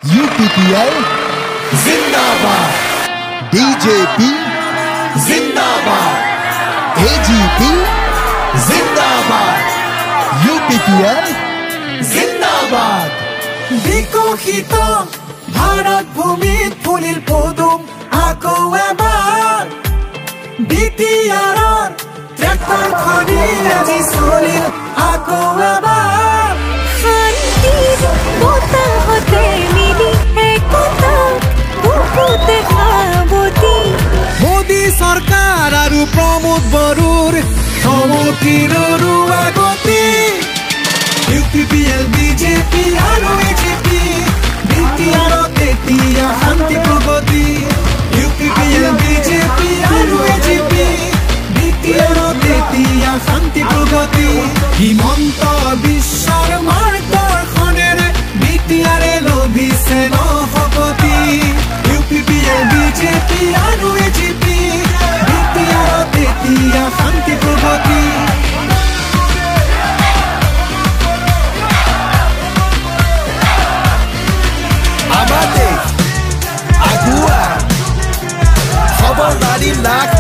UPPL जिंदाबाद, BJP जिंदाबाद, AGP जिंदाबाद, UPPL जिंदाबाद। বিকশিত ভাৰত ভূমিত ফুলিল পদুম আকৌ এবাৰ বিটিআৰৰ ট্ৰেক্টৰ খনি আজি চলিল আকৌ এবাৰ শান্তিৰ বতাহতে মিলি একতা বুকুতে সাৱতি মোদী চৰকাৰ আৰু প্ৰমোদ বড়োৰ সমষ্টিৰ আগতি UPPL BJP আৰু AGP বিটিআৰত এতিয়া শান্তি প্ৰগতি UPPL BJP আৰু AGP বিটিআৰত এতিয়া শান্তি প্ৰগতি হিমন্ত বিশ্বৰ মাৰ্গদৰ্শনেৰে বিটিআৰে লভিছে নহকতি UPPL BJP আৰু AGP বিটিআৰত এতিয়া শান্তি প্ৰগতি খবৰদাৰী লাখ